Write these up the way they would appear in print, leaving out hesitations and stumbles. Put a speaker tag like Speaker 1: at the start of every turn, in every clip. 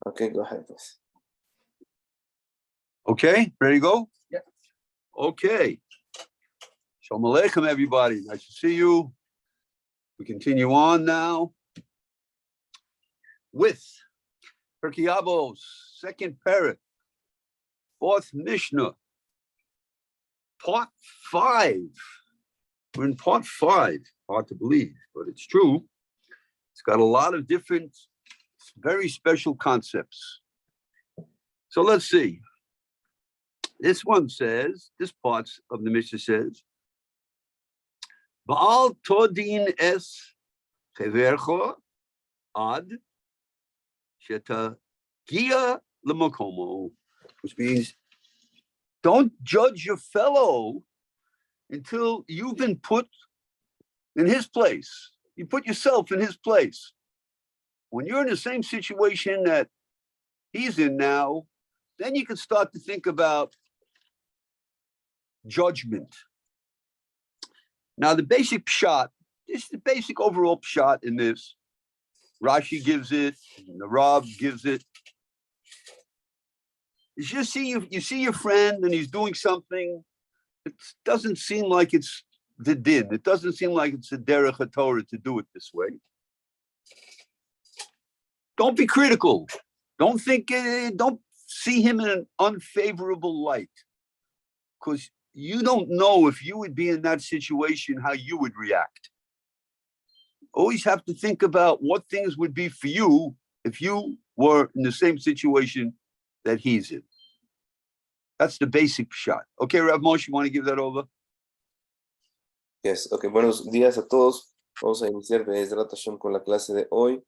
Speaker 1: Okay, go ahead, please.
Speaker 2: Okay, ready to go?
Speaker 1: Yeah.
Speaker 2: Okay. Shalom Aleichem, everybody. Nice to see you. We continue on now with Pirke Avot's second parak, fourth Mishna, part 5. We're in part 5. Hard to believe, but it's true. It's got a lot of different, very special concepts. So let's see. This one says, this part of the Mishnah says, Ba'al todin es chevercho ad shetagia lemakomo, which means don't judge your fellow until you've been put in his place. You put yourself in his place. When you're in the same situation that he's in now, then you can start to think about judgment. Now, the basic pshat, this is the basic overall pshat in this. Rashi gives it, and the Rav gives it. You see your friend and he's doing something. It doesn't seem like it's the din. It doesn't seem like it's a derech HaTorah to do it this way. Don't be critical. Don't see him in an unfavorable light, because you don't know if you would be in that situation, how you would react. Always have to think about what things would be for you if you were in the same situation that he's in. That's the basic shot. Okay, Rav Moshe, you want to give that over?
Speaker 1: Yes, okay, buenos días a todos. Vamos a iniciar Be'ezrat Hashem con la clase de hoy.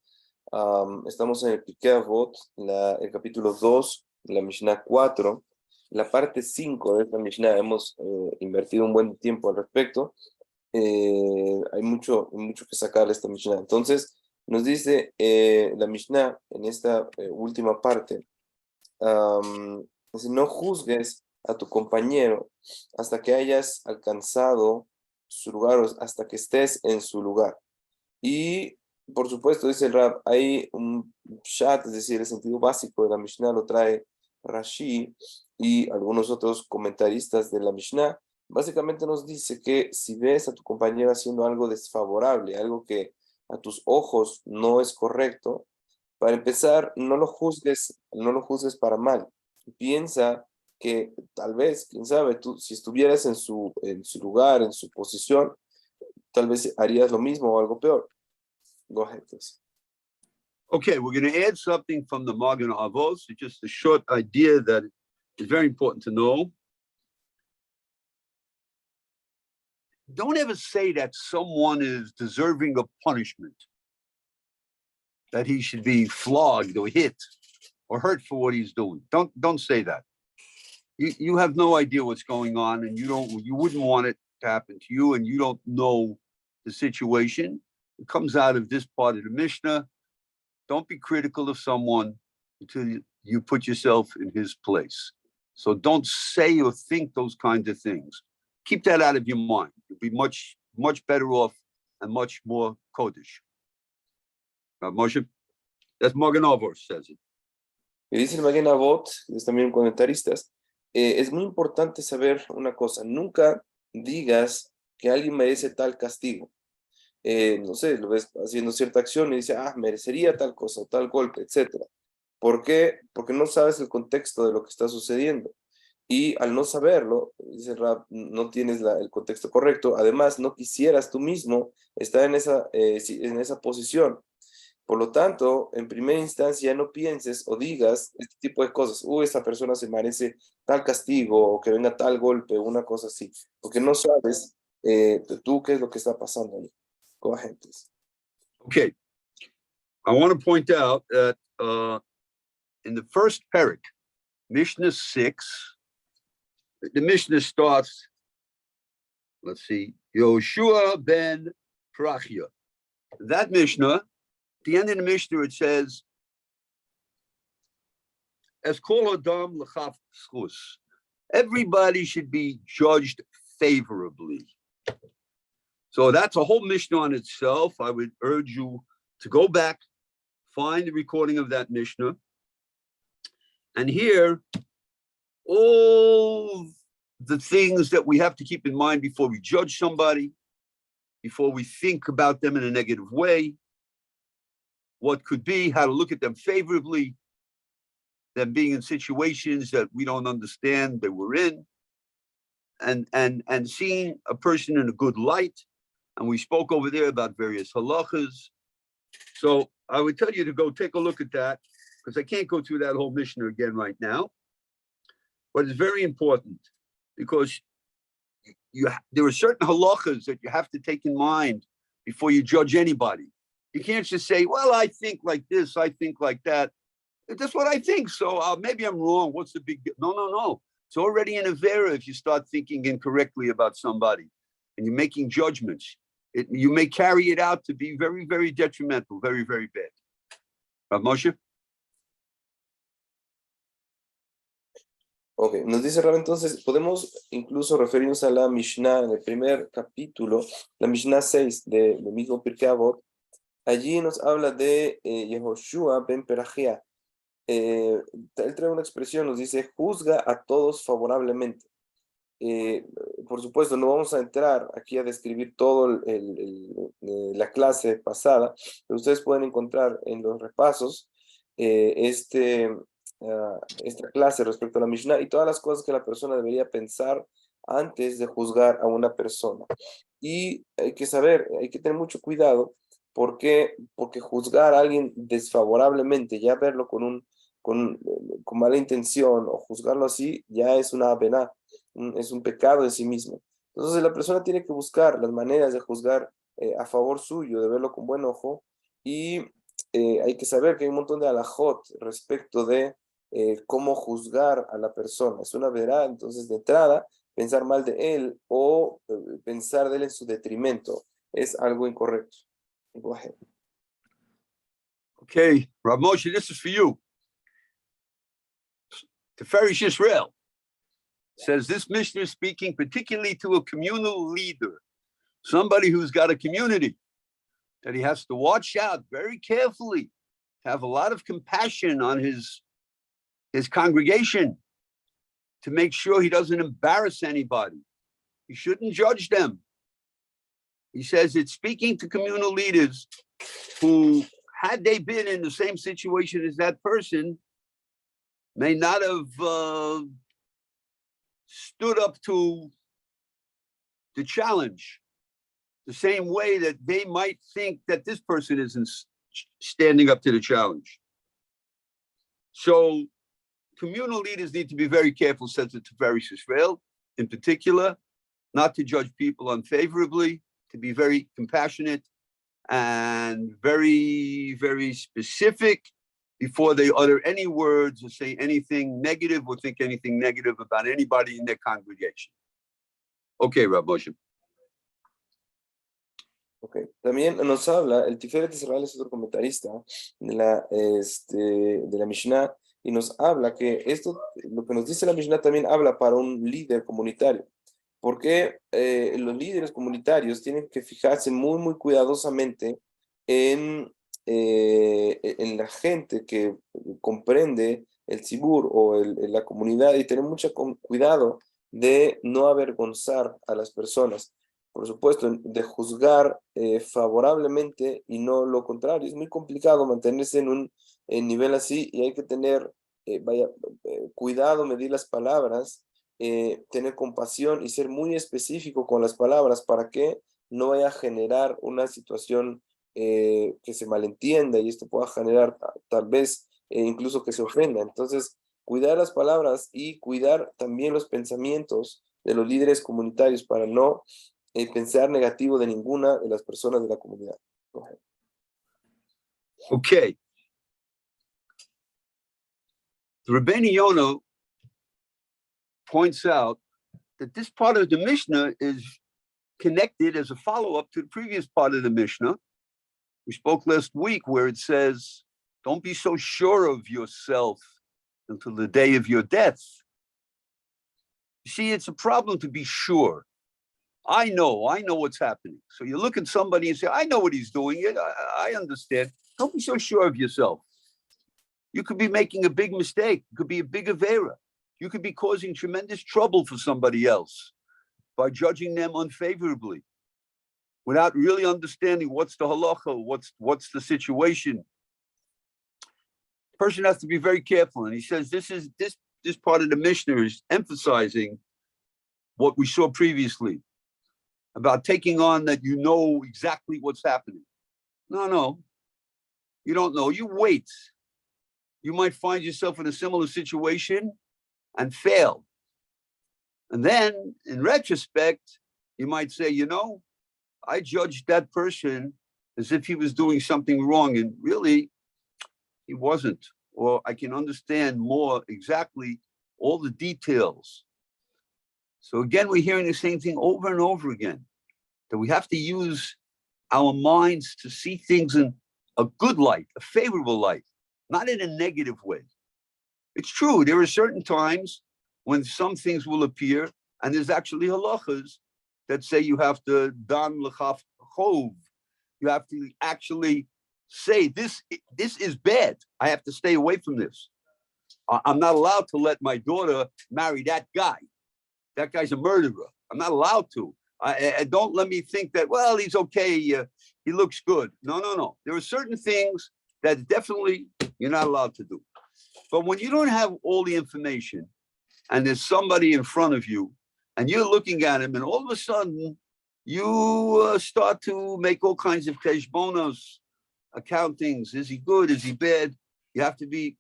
Speaker 1: Estamos en el Pirke Avot, el capítulo 2, la Mishna 4, la parte 5 de esta Mishna. Hemos invertido un buen tiempo al respecto. Hay mucho que sacar de esta Mishna. Entonces, nos dice la Mishna en esta última parte, dice, no juzgues a tu compañero hasta que hayas alcanzado su lugar, o hasta que estés en su lugar. Y por supuesto, dice el Rab, hay un pshat, es decir, el sentido básico de la Mishnah lo trae Rashi y algunos otros comentaristas de la Mishnah. Básicamente nos dice que si ves a tu compañero haciendo algo desfavorable, algo que a tus ojos no es correcto, para empezar, no lo juzgues para mal. Piensa que tal vez, quién sabe, tú si estuvieras en su lugar, en su posición, tal vez harías lo mismo o algo peor. Go ahead, please.
Speaker 2: Okay, we're going to add something from the Magen Avot, so just a short idea that is very important to know. Don't ever say that someone is deserving of punishment, that he should be flogged or hit or hurt for what he's doing. Don't say that. You have no idea what's going on, and you wouldn't want it to happen to you, and you don't know the situation. It comes out of this part of the Mishnah. Don't be critical of someone until you put yourself in his place. So don't say or think those kinds of things. Keep that out of your mind. You'll be much, much better off and much more kodesh. Moshe, that's Magen Avot says it.
Speaker 1: Y dice el Magen Avot, que es también un comentaristas, es muy importante saber una cosa. Nunca digas que alguien merece tal castigo. No sé, lo ves haciendo cierta acción y dice, merecería tal cosa, tal golpe, etc. ¿Por qué? Porque no sabes el contexto de lo que está sucediendo. Y al no saberlo, dice Rab, no tienes el contexto correcto. Además, no quisieras tú mismo estar en esa posición. Por lo tanto, en primera instancia, no pienses o digas este tipo de cosas. Esta persona se merece tal castigo o que venga tal golpe, una cosa así. Porque no sabes tú qué es lo que está pasando ahí. Go ahead, please.
Speaker 2: Okay. I want to point out that in the first parak, Mishnah 6, the Mishnah starts, let's see, Yoshua ben Parachia. That Mishnah, at the end of the Mishnah, it says, as kol adam l'chaf schus. Everybody should be judged favorably. So that's a whole Mishnah on itself. I would urge you to go back, find the recording of that Mishnah, And here, all the things that we have to keep in mind before we judge somebody, before we think about them in a negative way, what could be, how to look at them favorably, them being in situations that we don't understand that we're in, and seeing a person in a good light. And we spoke over there about various halachas. So I would tell you to go take a look at that, because I can't go through that whole Mishna again right now. But it's very important, because there are certain halachas that you have to take in mind before you judge anybody. You can't just say, well, I think like this, I think like that. That's what I think. So maybe I'm wrong. What's the big deal? No. It's already an avera if you start thinking incorrectly about somebody and you're making judgments. You may carry it out to be very, very detrimental, very, very bad. Rav Moshe?
Speaker 1: Ok, nos dice Rav, entonces podemos incluso referirnos a la Mishnah en el primer capítulo, la Mishnah 6 del mismo Pirke Avot. Allí nos habla de Yehoshua ben Perajía. Él trae una expresión, nos dice, juzga a todos favorablemente. Por supuesto, no vamos a entrar aquí a describir todo la clase pasada, pero ustedes pueden encontrar en los repasos esta clase respecto a la Mishnah y todas las cosas que la persona debería pensar antes de juzgar a una persona. Y hay que saber, hay que tener mucho cuidado, porque juzgar a alguien desfavorablemente, ya verlo con mala intención o juzgarlo así, ya es una avená, es un pecado en sí mismo. Entonces la persona tiene que buscar las maneras de juzgar a favor suyo, de verlo con buen ojo, y hay que saber que hay un montón de alajot respecto de cómo juzgar a la persona. Es una verá, entonces de entrada, pensar mal de él o pensar de él en su detrimento es algo incorrecto. Go ahead.
Speaker 2: Okay, Rav Moshe, this is for you. Teferish Israel says this Mishnah is speaking particularly to a communal leader, somebody who's got a community, that he has to watch out very carefully, have a lot of compassion on his congregation, to make sure he doesn't embarrass anybody. He shouldn't judge them. He says it's speaking to communal leaders who, had they been in the same situation as that person, may not have stood up to the challenge the same way that they might think that this person isn't standing up to the challenge. So communal leaders need to be very careful, says the Teferish Israel, in particular, not to judge people unfavorably, to be very compassionate and very, very specific before they utter any words or say anything negative or think anything negative about anybody in their congregation. Okay, Rav Moshe.
Speaker 1: Okay. También nos habla, el Tiferet Israel es otro comentarista de la Mishnah, y nos habla que esto, lo que nos dice la Mishnah también habla para un líder comunitario, porque los líderes comunitarios tienen que fijarse muy, muy cuidadosamente en la gente que comprende el tzibur o la comunidad, y tener mucho cuidado de no avergonzar a las personas. Por supuesto, de juzgar favorablemente y no lo contrario. Es muy complicado mantenerse en un nivel así, y hay que tener cuidado, medir las palabras, tener compasión y ser muy específico con las palabras para que no vaya a generar una situación que se malentienda, y esto pueda generar tal vez incluso que se ofenda. Entonces, cuidar las palabras y cuidar también los pensamientos de los líderes comunitarios para no pensar negativo de ninguna de las personas de la comunidad.
Speaker 2: Okay. The Rabbeinu Yonah points out that this part of the Mishnah is connected as a follow-up to the previous part of the Mishnah. We spoke last week where it says, don't be so sure of yourself until the day of your death. You see, it's a problem to be sure. I know what's happening. So you look at somebody and say, I know what he's doing. I understand. Don't be so sure of yourself. You could be making a big mistake. It could be a big avera. You could be causing tremendous trouble for somebody else by judging them unfavorably without really understanding what's the halacha, what's the situation. The person has to be very careful. And he says this part of the Mishna is emphasizing what we saw previously about taking on that you know exactly what's happening. No, you don't know. You wait. You might find yourself in a similar situation and fail. And then in retrospect, you might say, I judged that person as if he was doing something wrong, and really he wasn't. Or I can understand more exactly all the details. So again, we're hearing the same thing over and over again, that we have to use our minds to see things in a good light, a favorable light, not in a negative way. It's true, there are certain times when some things will appear, and there's actually halachas that say you have to dan l'chaf chov. You have to actually say, this is bad. I have to stay away from this. I'm not allowed to let my daughter marry that guy. That guy's a murderer. I'm not allowed to. I don't let me think that, well, he's okay. He looks good. No. There are certain things that definitely you're not allowed to do. But when you don't have all the information and there's somebody in front of you and you're looking at him and all of a sudden you start to make all kinds of keshbonos, accountings. Is he good? Is he bad? You have to be,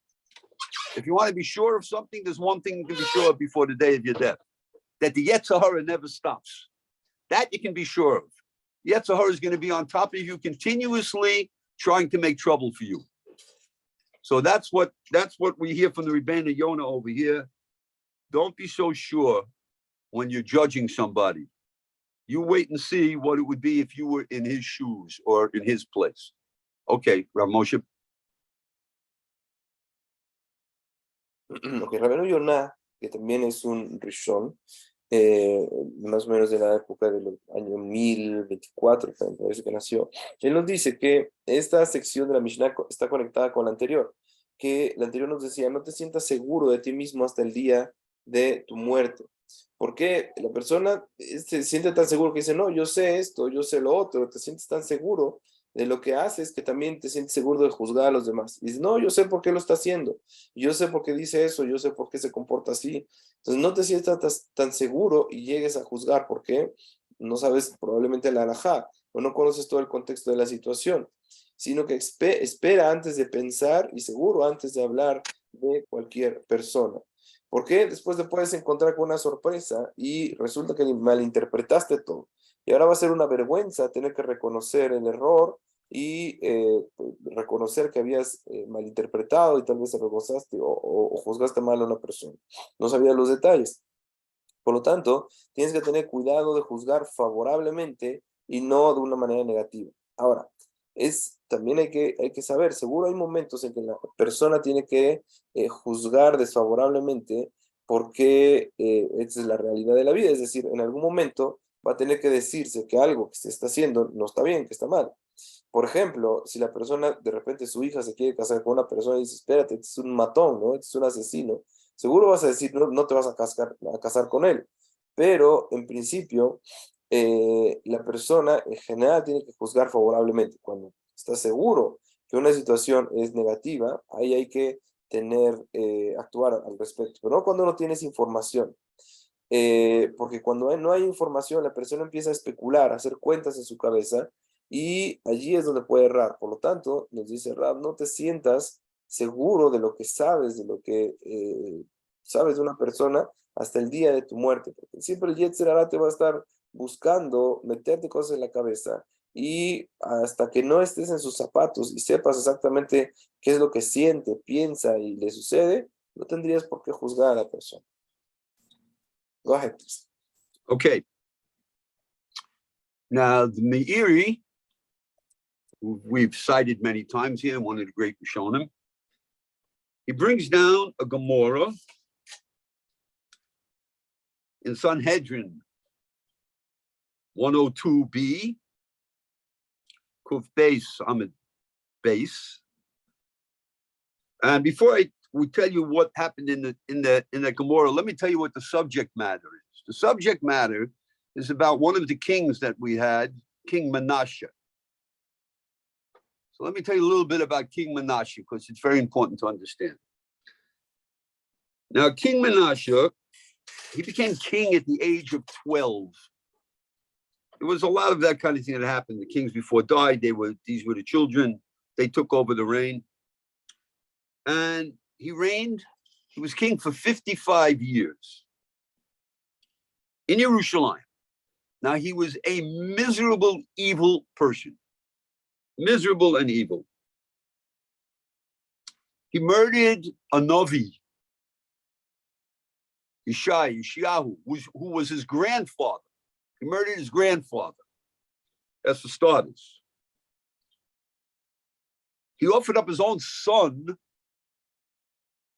Speaker 2: if you want to be sure of something, there's one thing you can be sure of before the day of your death, that the Yetzer Hara never stops. That you can be sure of. Yetzer Hara is going to be on top of you continuously trying to make trouble for you. So that's what we hear from the Rebbeinu Yonah over here. Don't be so sure when you're judging somebody. You wait and see what it would be if you were in his shoes or in his place. Okay, Rav Moshe.
Speaker 1: Ok, Rabbeinu Yonah, que también es un Rishon, más o menos de la época del año 1024, me parece que nació. Él nos dice que esta sección de la Mishnah está conectada con la anterior, que la anterior nos decía, no te sientas seguro de ti mismo hasta el día de tu muerte. Porque la persona se siente tan seguro que dice, no, yo sé esto, yo sé lo otro, te sientes tan seguro de lo que haces que también te sientes seguro de juzgar a los demás. Y dices, no, yo sé por qué lo está haciendo, yo sé por qué dice eso, yo sé por qué se comporta así. Entonces no te sientas tan seguro y llegues a juzgar porque no sabes probablemente la halajá o no conoces todo el contexto de la situación, sino que espera antes de pensar y seguro antes de hablar de cualquier persona. Porque después te puedes encontrar con una sorpresa y resulta que malinterpretaste todo. Y ahora va a ser una vergüenza tener que reconocer el error y reconocer que habías malinterpretado y tal vez rebosaste o juzgaste mal a una persona. No sabías los detalles. Por lo tanto, tienes que tener cuidado de juzgar favorablemente y no de una manera negativa. Ahora, también hay que saber, seguro hay momentos en que la persona tiene que juzgar desfavorablemente porque esa es la realidad de la vida, es decir, en algún momento va a tener que decirse que algo que se está haciendo no está bien, que está mal. Por ejemplo, si la persona, de repente su hija se quiere casar con una persona y dice, espérate, este es un matón, ¿no? Este es un asesino, seguro vas a decir, no te vas a casar con él, pero en principio la persona en general tiene que juzgar favorablemente. Cuando está seguro que una situación es negativa, ahí hay que actuar al respecto, pero no cuando no tienes información. Porque cuando no hay información, la persona empieza a especular, a hacer cuentas en su cabeza, y allí es donde puede errar. Por lo tanto, nos dice Rav, no te sientas seguro de lo que sabes, de lo que sabes de una persona hasta el día de tu muerte, porque siempre el Yetzer Hara te va a estar buscando meterte cosas en la cabeza, y hasta que no estés en sus zapatos y sepas exactamente qué es lo que siente, piensa y le sucede, no tendrías por qué juzgar a la persona. Go ahead, please.
Speaker 2: Okay. Now, the Meiri, who we've cited many times here, one of the great Rishonim, he brings down a Gemara in Sanhedrin 102b, Kuf Beis Amid Beis, And before we tell you what happened in the Gemara, let me tell you what the subject matter is. The subject matter is about one of the kings that we had, King Menashe. So let me tell you a little bit about King Menashe, because it's very important to understand. Now, King Menashe, he became king at the age of 12. There was a lot of that kind of thing that happened. The kings before died, these were the children. They took over the reign. And he was king for 55 years in Jerusalem. Now, he was a miserable, evil person. Miserable and evil. He murdered a Navi, Yeshayahu, who was his grandfather. He murdered his grandfather. That's for starters. He offered up his own son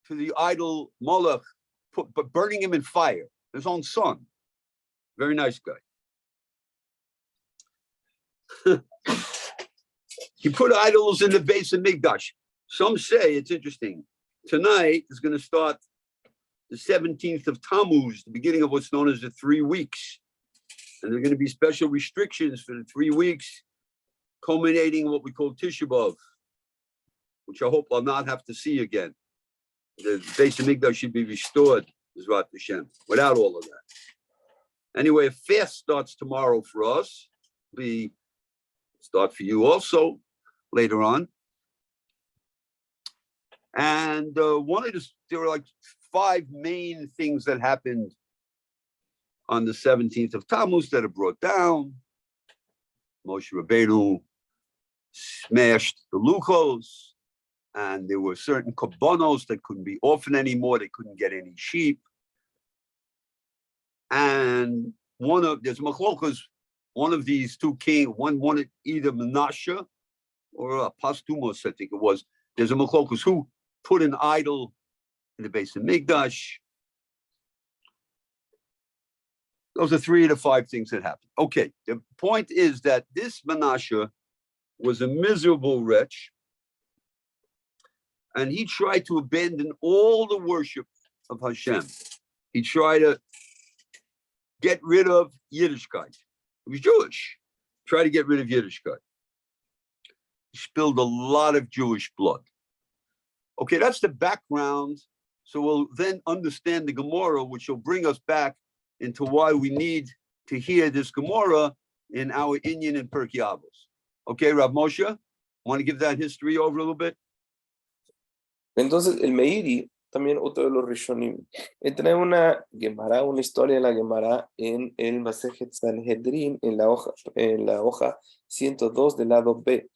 Speaker 2: to the idol Moloch, but burning him in fire. His own son. Very nice guy. He put idols in the base of Mikdash. Some say, it's interesting, tonight is going to start the 17th of Tammuz, the beginning of what's known as the 3 weeks. And there are going to be special restrictions for the 3 weeks, culminating in what we call Tisha B'Av, which I hope I'll not have to see again. The base of Mikdash should be restored, Zvat Hashem, without all of that. Anyway, a fast starts tomorrow for us. Be start for you also later on. And there were like 5 main things that happened on the 17th of Tammuz that are brought down. Moshe Rabbeinu smashed the luchos, and there were certain kabbonos that couldn't be offered anymore. They couldn't get any sheep. And there's machlokas, one of these 2 kings, one wanted either Menashe or Pastumos, I think it was. There's a machlokas who put an idol in the base of Mikdash. Those are 3 of the 5 things that happened. Okay, the point is that this Menashe was a miserable wretch, and he tried to abandon all the worship of Hashem. He tried to get rid of Yiddishkeit. He was Jewish. Tried to get rid of Yiddishkeit. He spilled a lot of Jewish blood. Okay, that's the background. So we'll then understand the Gemara, which will bring us back into why we need to hear this Gemara in our Inyan and Pirke Avot. Okay, Rav Moshe, want to give that history over a little bit?
Speaker 1: Entonces, el Meiri, también otro de los Rishonim, trae una Gemara, una historia de la Gemara en el Masejet Sanhedrin, en la hoja 102 del lado B.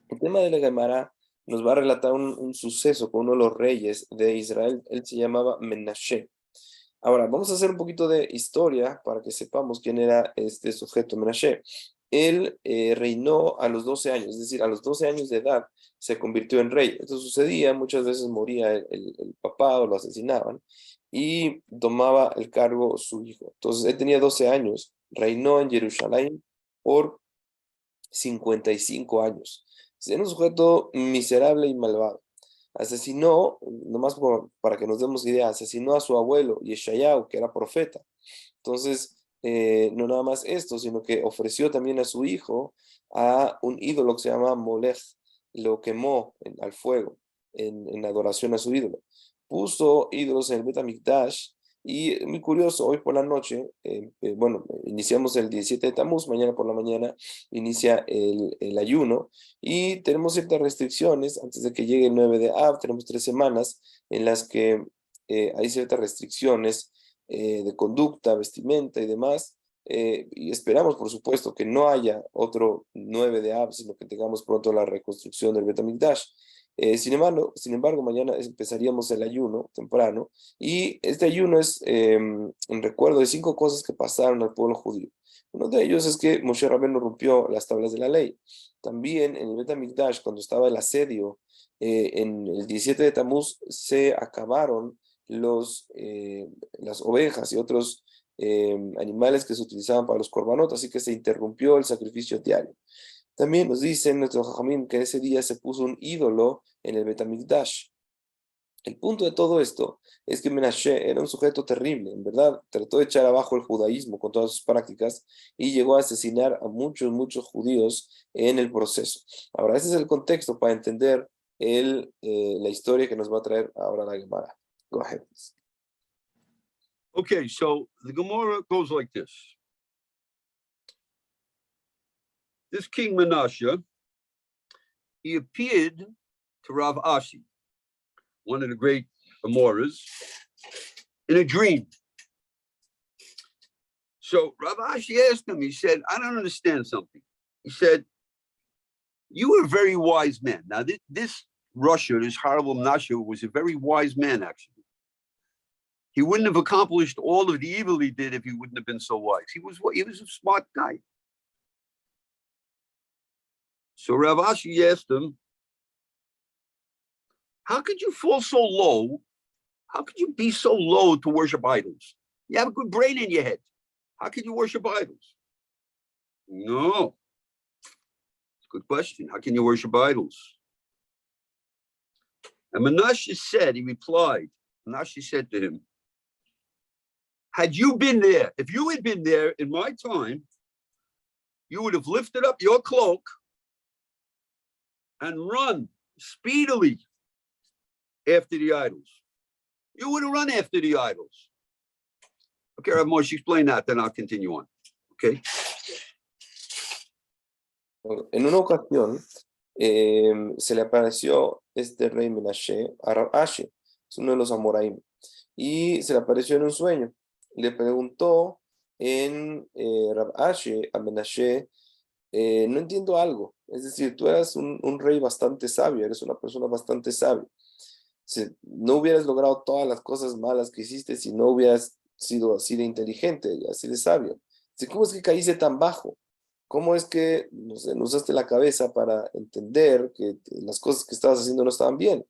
Speaker 1: El tema de la Gemara nos va a relatar un suceso con uno de los reyes de Israel. Él se llamaba Menashe. Ahora, vamos a hacer un poquito de historia para que sepamos quién era este sujeto, Menashe. Él reinó a los 12 años, es decir, a los 12 años de edad se convirtió en rey. Esto sucedía, muchas veces moría el papá o lo asesinaban y tomaba el cargo su hijo. Entonces, él tenía 12 años, reinó en Jerusalén por 55 años. Era un sujeto miserable y malvado. Asesinó, nomás para que nos demos idea, asesinó a su abuelo, Yeshayahu, que era profeta. Entonces, no nada más esto, sino que ofreció también a su hijo a un ídolo que se llama Molech. Lo quemó al fuego en adoración a su ídolo. Puso ídolos en el Bet HaMikdash. Y muy curioso, hoy por la noche, iniciamos el 17 de Tammuz, mañana por la mañana inicia el ayuno y tenemos ciertas restricciones antes de que llegue el 9 de Av. Tenemos 3 semanas en las que hay ciertas restricciones de conducta, vestimenta y demás, y esperamos por supuesto que no haya otro 9 de Av, sino que tengamos pronto la reconstrucción del Bet HaMikdash. Sin embargo, mañana empezaríamos el ayuno temprano, y este ayuno es en recuerdo de 5 cosas que pasaron al pueblo judío. Uno de ellos es que Moshe Rabbeinu rompió las tablas de la ley. También en el Bet HaMikdash, cuando estaba el asedio, en el 17 de Tammuz, se acabaron las ovejas y otros animales que se utilizaban para los korbanot, así que se interrumpió el sacrificio diario. También nos dicen nuestro Jajamim que ese día se puso un ídolo en el Betamikdash. El punto de todo esto es que Menashe era un sujeto terrible, en verdad, trató de echar abajo el judaísmo con todas sus prácticas y llegó a asesinar a muchos judíos en el proceso. Ahora, ese es el contexto para entender la historia que nos va a traer ahora la Gemara. Go ahead.
Speaker 2: Okay, so the Gemara goes like this. This King Menashe, he appeared to Rav Ashi, one of the great Amoras, in a dream. So Rav Ashi asked him, he said, I don't understand something. He said, you were a very wise man. Now, this Russia, this horrible Menashe, was a very wise man, actually. He wouldn't have accomplished all of the evil he did if he wouldn't have been so wise. He was a smart guy. So Rav Ashi asked him, how could you fall so low? How could you be so low to worship idols? You have a good brain in your head. How could you worship idols? No. It's a good question. How can you worship idols? And Menashe said, he replied, Menashe said to him, had you been there, if you had been there in my time, you would have lifted up your cloak and run speedily after the idols. You would have run after the idols. Okay, Rav Moshe, explain that, then I'll continue on. Okay.
Speaker 1: En una ocasión se le apareció este rey Menashe a Rav Ashi, es uno de los Amoraim, y se le apareció en un sueño. Le preguntó Rav Ashi a Menashe, no entiendo algo, es decir, tú eras un rey bastante sabio, eres una persona bastante sabia. Si no hubieras logrado todas las cosas malas que hiciste si no hubieras sido así de inteligente y así de sabio. ¿Cómo es que caíste tan bajo? ¿Cómo es que no usaste la cabeza para entender que las cosas que estabas haciendo no estaban bien?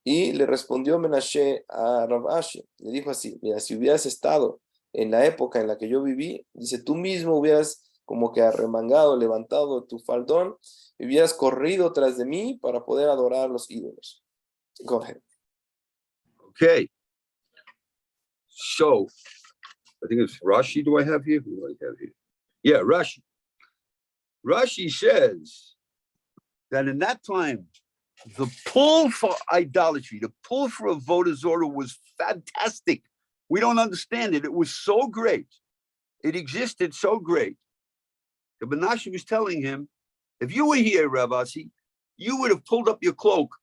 Speaker 1: Y le respondió Menashe a Rav Ashi, le dijo así, mira, si hubieras estado en la época en la que yo viví, dice, tú mismo hubieras como que arremangado, levantado tu faldón, y hubieras corrido tras de mí para poder adorar a los ídolos. Go ahead.
Speaker 2: Okay. So, I think it's Rashi. Do I have here? Who do I have here? Yeah, Rashi. Rashi says that in that time, the pull for idolatry, the pull for avodah zarah was fantastic. We don't understand it. It was so great. It existed so great. The Menashe was telling him, if you were here, Rav Ashi, you would have pulled up your cloak.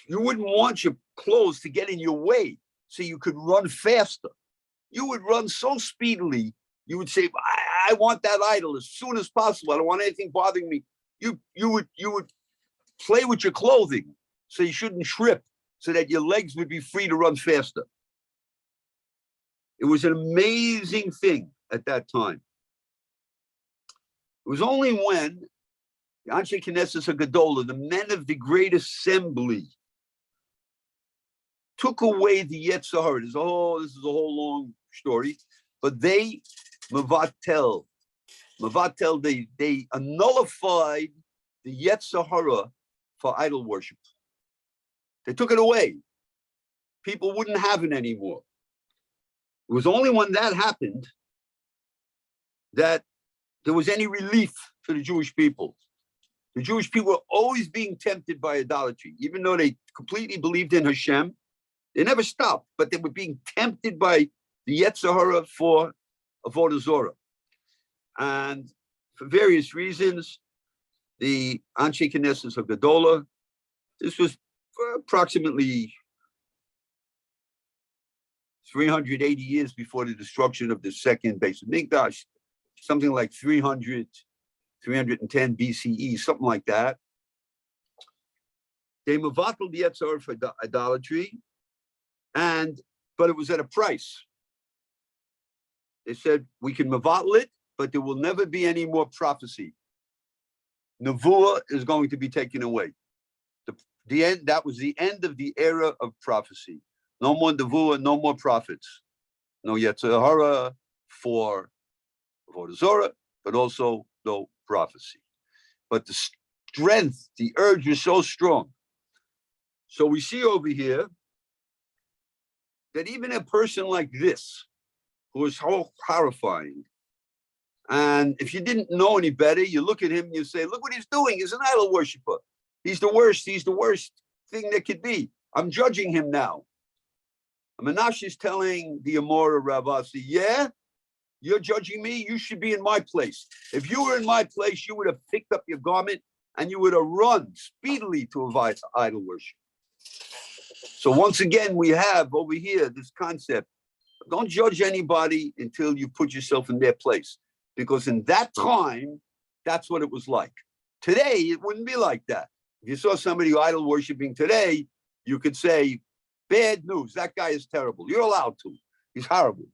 Speaker 2: You wouldn't want your clothes to get in your way so you could run faster. You would run so speedily, you would say, I want that idol as soon as possible. I don't want anything bothering me. You would play with your clothing so you shouldn't trip, so that your legs would be free to run faster. It was an amazing thing at that time. It was only when the Anshe Knesset Gadola, the men of the great assembly, took away the Yetzer Hara. This is a whole long story, but they mevatel, they nullified the Yetzer Hara for idol worship. They took it away. People wouldn't have it anymore. It was only when that happened that there was any relief for the Jewish people. The Jewish people were always being tempted by idolatry, even though they completely believed in Hashem. They never stopped, but they were being tempted by the Yetzer Hara for avodah zarah. And for various reasons, the Anshe Knesset of Gadola, this was approximately 380 years before the destruction of the second Beis Hamikdash, something like 310 BCE, something like that. They mevatel the Yetzer Hara for idolatry, but it was at a price. They said, we can mevatel it, but there will never be any more prophecy. Nevuah is going to be taken away. The end, that was the end of the era of prophecy. No more nevuah, no more prophets. No Yetzer Hara for avodah zarah, but also no prophecy. but the strength, the urge was so strong. So we see over here that even a person like this, who is horrifying, and if you didn't know any better, you look at him and you say, look what he's doing. He's an idol worshiper. He's the worst. He's the worst thing that could be. I'm judging him now. Menashe is telling the Amora Ravasi, yeah, you're judging me. You should be in my place. If you were in my place, you would have picked up your garment and you would have run speedily to avoid idol worship. So once again, we have over here this concept. Don't judge anybody until you put yourself in their place. Because in that time, that's what it was like. Today, it wouldn't be like that. If you saw somebody idol worshiping today, you could say, bad news, that guy is terrible. You're allowed to. He's horrible.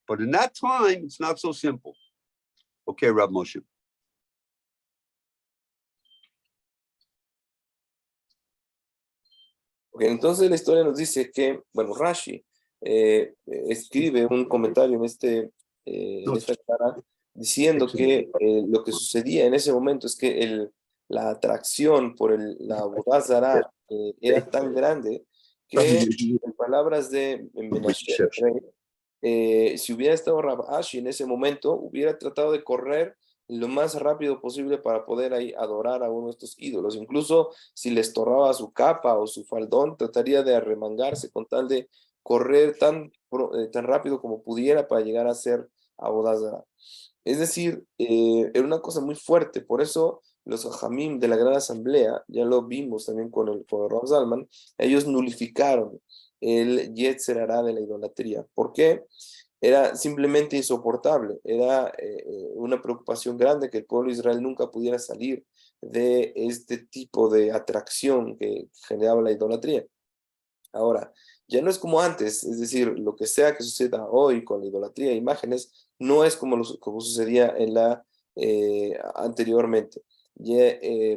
Speaker 2: But in that time, it's not so simple. Okay, Rav Moshe.
Speaker 1: Ok, entonces la historia nos dice que, bueno, Rashi escribe un comentario en esta cara diciendo que lo que sucedía en ese momento es que la atracción por la Avodah Zará era tan grande que, en palabras de Menashe, si hubiera estado Rav Ashi en ese momento, hubiera tratado de correr lo más rápido posible para poder ahí adorar a uno de estos ídolos. Incluso si le estorbaba su capa o su faldón, trataría de arremangarse con tal de correr tan rápido como pudiera para llegar a ser Avodah Zará. Es decir, era una cosa muy fuerte. Por eso los Jajamim de la Gran Asamblea, ya lo vimos también con el Rav Zalman, ellos nulificaron el Yetzer Hará de la idolatría. ¿Por qué? Era simplemente insoportable. Era una preocupación grande que el pueblo de Israel nunca pudiera salir de este tipo de atracción que generaba la idolatría. Ahora, ya no es como antes, es decir, lo que sea que suceda hoy con la idolatría de imágenes, no es como sucedía anteriormente.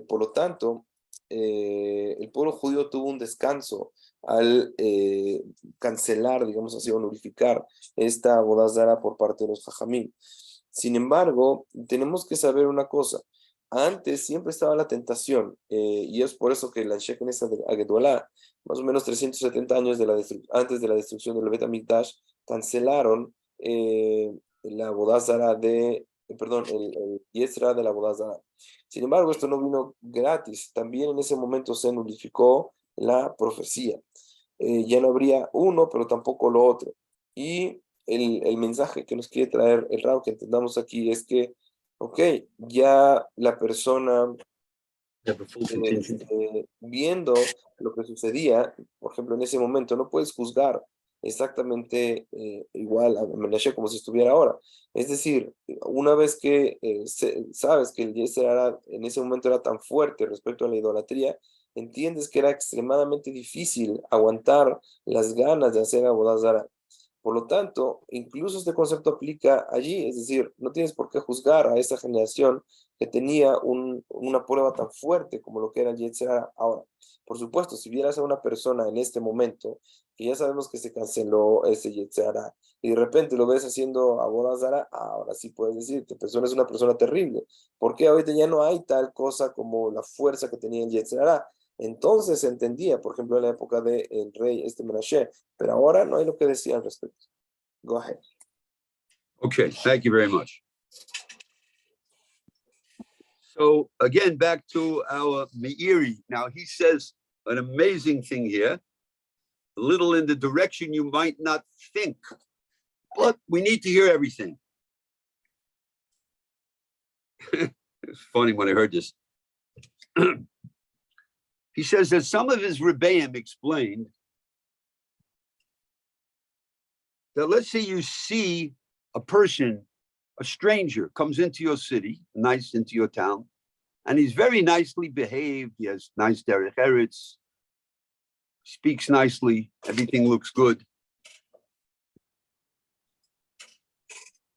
Speaker 1: Por lo tanto, el pueblo judío tuvo un descanso al cancelar, digamos así, o nullificar esta Avodah Zará por parte de los Jajamim. Sin embargo, tenemos que saber una cosa. Antes siempre estaba la tentación, y es por eso que la Shekin esa de Agedolá, más o menos 370 años antes de la destrucción del Bet HaMikdash, cancelaron la Avodah Zará el Yetzer Hará de la Avodah Zará. Sin embargo, esto no vino gratis. También en ese momento se nulificó la profecía. Ya no habría uno, pero tampoco lo otro. Y el mensaje que nos quiere traer el Rao, que entendamos aquí, es que, ok, ya la persona viendo lo que sucedía, por ejemplo, en ese momento, no puedes juzgar exactamente igual a Menashe como si estuviera ahora. Es decir, una vez que sabes que el Yetzer Hará en ese momento era tan fuerte respecto a la idolatría, entiendes que era extremadamente difícil aguantar las ganas de hacer Avodah Zará. Por lo tanto, incluso este concepto aplica allí, es decir, no tienes por qué juzgar a esa generación que tenía una prueba tan fuerte como lo que era el Yetzer Hará. Ahora, por supuesto, si vieras a una persona en este momento, que ya sabemos que se canceló ese Yetzer Hará, y de repente lo ves haciendo Avodah Zará, ahora sí puedes decir que persona es una persona terrible, porque ahorita ya no hay tal cosa como la fuerza que tenía el Yetzer Hará. Entonces se entendía, por ejemplo, en la época del rey Menashe, pero ahora no hay lo que decir al respecto. Go ahead.
Speaker 2: Okay, thank you very much. So again, back to our Meiri. Now he says an amazing thing here, a little in the direction you might not think, but we need to hear everything. It's funny when I heard this. He says that some of his Rebbeim explained that let's say you see a person, a stranger comes into your city, into your town, and he's very nicely behaved. He has nice derech eretz, speaks nicely, everything looks good.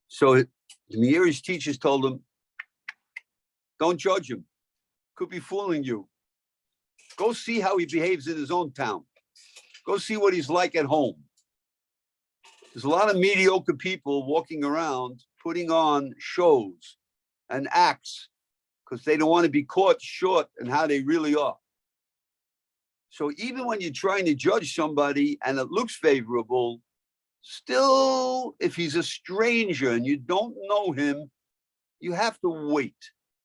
Speaker 2: So the Meiri's teachers told him, don't judge him. Could be fooling you. Go see how he behaves in his own town. Go see what he's like at home. There's a lot of mediocre people walking around putting on shows and acts because they don't want to be caught short in how they really are. So even when you're trying to judge somebody and it looks favorable, still, if he's a stranger and you don't know him, you have to wait.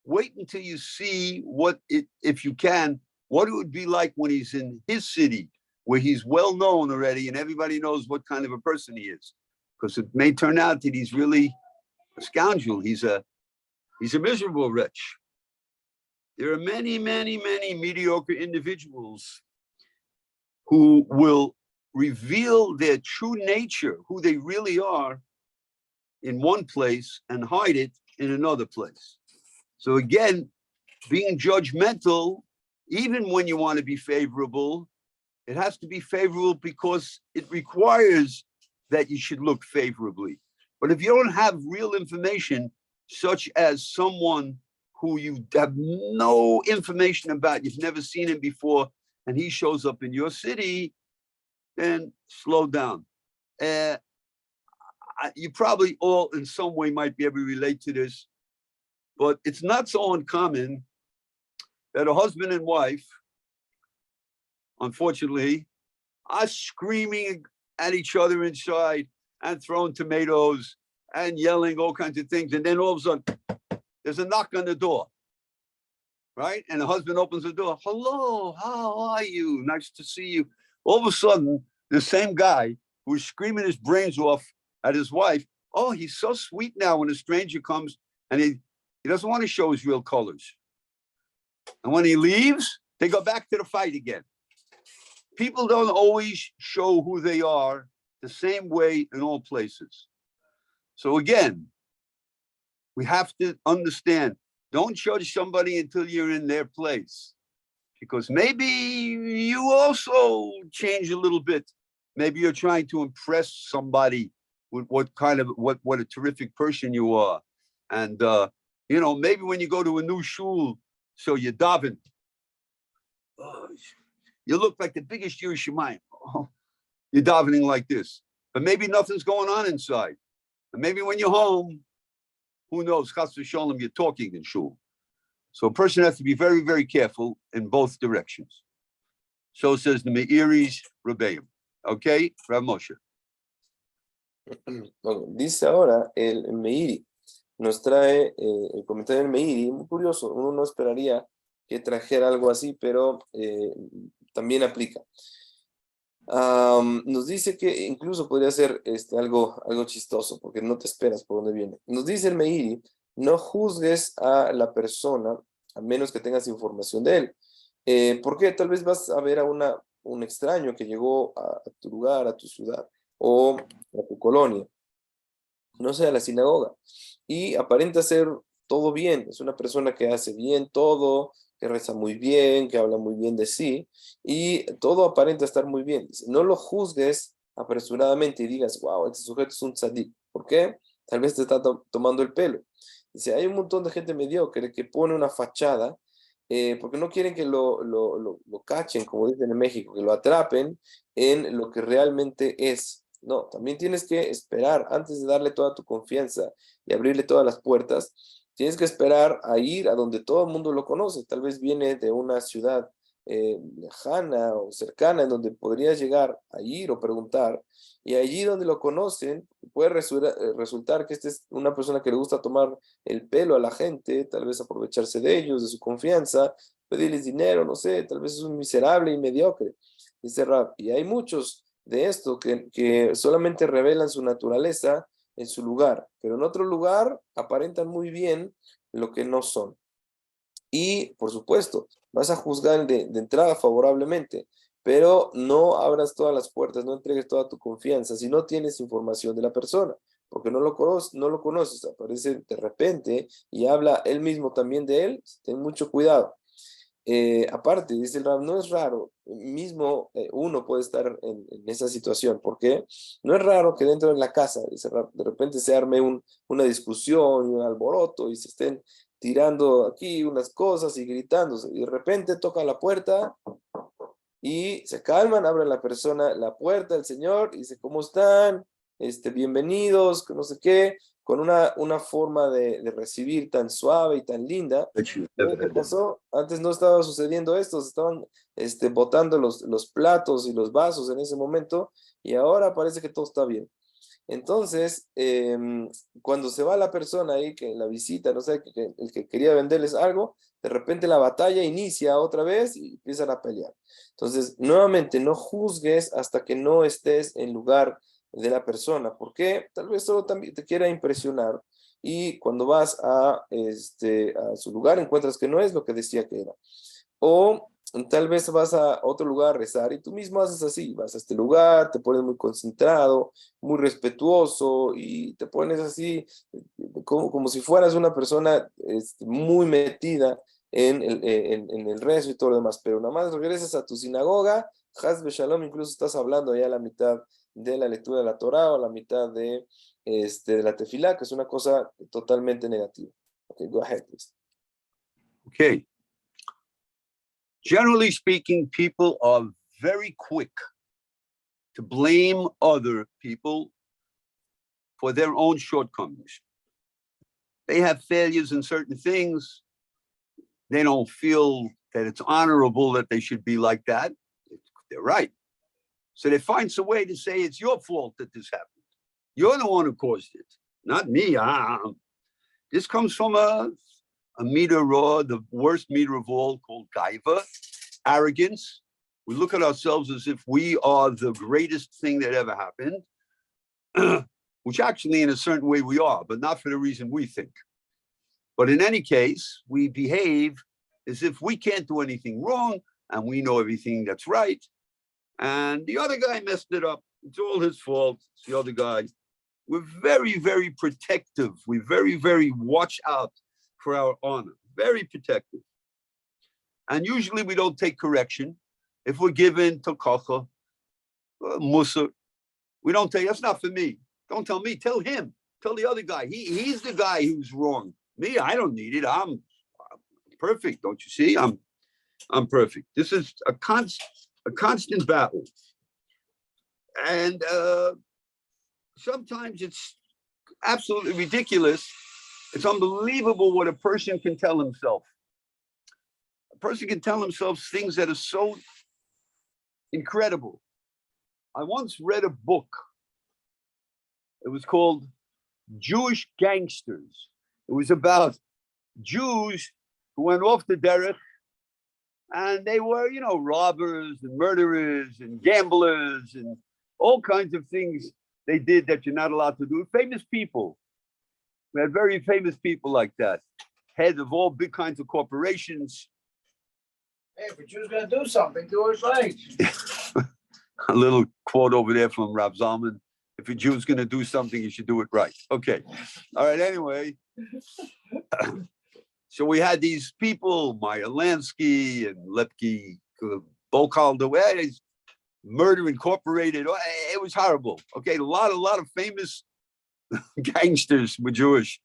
Speaker 2: Wait until you see what it, if you can, what it would be like when he's in his city, where he's well known already and everybody knows what kind of a person he is. Because it may turn out that he's really a scoundrel. He's a miserable wretch. There are many, many, many mediocre individuals who will reveal their true nature, who they really are, in one place and hide it in another place. So again, being judgmental, even when you want to be favorable, it has to be favorable because it requires that you should look favorably. But if you don't have real information, such as someone who you have no information about, you've never seen him before, and he shows up in your city, then slow down. You probably all in some way might be able to relate to this, but it's not so uncommon that a husband and wife, unfortunately, are screaming at each other inside and throwing tomatoes and yelling all kinds of things. And then all of a sudden, there's a knock on the door, right? And the husband opens the door. Hello, how are you? Nice to see you. All of a sudden, the same guy who's screaming his brains off at his wife, oh, he's so sweet now when a stranger comes and he doesn't want to show his real colors. And when he leaves, they go back to the fight again. People don't always show who they are the same way in all places. So again, we have to understand, don't judge somebody until you're in their place, because maybe you also change a little bit. Maybe you're trying to impress somebody with what a terrific person you are. And, maybe when you go to a new shul, so you daven, oh, you look like the biggest Jewish Shemayim. Oh, you're davening like this, but maybe nothing's going on inside. And maybe when you're home, who knows, chas v'sholom, you're talking in shul. So a person has to be very, very careful in both directions. So says the Meiri's Rebbeim. Okay, Rav Moshe.
Speaker 1: Dice ahora el Meiri, nos trae el comentario del Meiri, muy curioso, uno no esperaría que trajera algo así, pero también aplica. Nos dice que incluso podría ser algo chistoso, porque no te esperas por dónde viene. Nos dice el Meiri, no juzgues a la persona a menos que tengas información de él. Porque tal vez vas a ver a un extraño que llegó a tu lugar, a tu ciudad o a tu colonia, no sé, a la sinagoga, y aparenta ser todo bien, es una persona que hace bien todo, que reza muy bien, que habla muy bien de sí, y todo aparenta estar muy bien. Dice, no lo juzgues apresuradamente y digas, wow, este sujeto es un tzadik. ¿Por qué? Tal vez te está tomando el pelo. Dice, hay un montón de gente mediocre que pone una fachada porque no quieren que lo cachen, como dicen en México, que lo atrapen en lo que realmente es. No, también tienes que esperar, antes de darle toda tu confianza y abrirle todas las puertas, tienes que esperar a ir a donde todo el mundo lo conoce. Tal vez viene de una ciudad lejana o cercana en donde podrías llegar a ir o preguntar, y allí donde lo conocen puede resultar que es una persona que le gusta tomar el pelo a la gente, tal vez aprovecharse de ellos, de su confianza, pedirles dinero, no sé, tal vez es un miserable y mediocre, dice Rab. Y hay muchos de esto que solamente revelan su naturaleza en su lugar, pero en otro lugar aparentan muy bien lo que no son. Y, por supuesto, vas a juzgar de entrada favorablemente, pero no abras todas las puertas, no entregues toda tu confianza si no tienes información de la persona, porque no lo conoces, aparece de repente y habla él mismo también de él. Ten mucho cuidado. Aparte, dice el Rab, no es raro, uno puede estar en esa situación, porque no es raro que dentro de la casa, dice el Rab, de repente se arme una discusión y un alboroto y se estén tirando aquí unas cosas y gritándose, y de repente toca la puerta y se calman, abre la persona la puerta, el señor, y dice, ¿cómo están? Bienvenidos, que no sé qué, con una forma de recibir tan suave y tan linda. ¿Qué pasó? Antes no estaba sucediendo esto, se estaban botando los platos y los vasos en ese momento, y ahora parece que todo está bien. Entonces, cuando se va la persona ahí, que la visita, no sé, el que quería venderles algo, de repente la batalla inicia otra vez y empiezan a pelear. Entonces, nuevamente, no juzgues hasta que no estés en lugar de la persona, porque tal vez solo también te quiera impresionar, y cuando vas a su lugar encuentras que no es lo que decía que era. O tal vez vas a otro lugar a rezar y tú mismo haces así, vas a este lugar, te pones muy concentrado, muy respetuoso y te pones así como si fueras una persona muy metida en el rezo y todo lo demás, pero nada más regresas a tu sinagoga, Haz Shalom, incluso estás hablando ya a la mitad de la lectura de la Torah o a la mitad de la tefilá, que es una cosa totalmente negativa. Okay, go ahead, please.
Speaker 2: Okay. Generally speaking, people are very quick to blame other people for their own shortcomings. They have failures in certain things. They don't feel that it's honorable that they should be like that. They're right. So they find some way to say it's your fault that this happened. You're the one who caused it, not me. This comes from a meter raw, the worst meter of all, called gaiva, arrogance. We look at ourselves as if we are the greatest thing that ever happened, which actually in a certain way we are, but not for the reason we think. But in any case, we behave as if we can't do anything wrong and we know everything that's right. And the other guy messed it up. It's all his fault. It's the other guy. We're very, very protective. We very, very watch out for our honor. Very protective. And usually we don't take correction. If we're given tokacha, musa, we don't take, that's not for me. Don't tell me, tell him. Tell the other guy. He's the guy who's wrong. Me, I don't need it. I'm perfect. Don't you see? I'm perfect. This is a constant battle. And sometimes it's absolutely ridiculous. It's unbelievable what a person can tell himself. A person can tell himself things that are so incredible. I once read a book. It was called Jewish Gangsters. It was about Jews who went off the derech, and they were, robbers and murderers and gamblers and all kinds of things they did that you're not allowed to do. Famous people. We had very famous people like that. Heads of all big kinds of corporations.
Speaker 3: Hey, if a Jew's going to do something, do it right.
Speaker 2: A little quote over there from Rav Zalman. If a Jew's going to do something, you should do it right. Okay. All right. Anyway. So we had these people, Meyer Lansky and Lepke, Bokal Dewey, Murder Incorporated. It was horrible. Okay. A lot of famous gangsters were Jewish.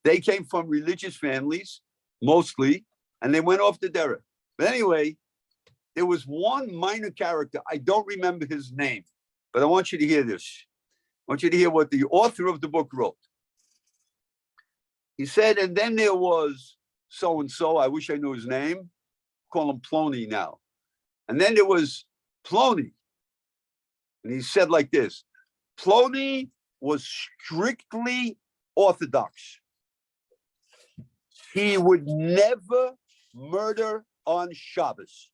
Speaker 2: They came from religious families, mostly, and they went off the derech. But anyway, there was one minor character. I don't remember his name, but I want you to hear this. I want you to hear what the author of the book wrote. He said, and then there was so-and-so, I wish I knew his name, call him Plony now. And then there was Plony. And he said like this, Plony was strictly Orthodox. He would never murder on Shabbos.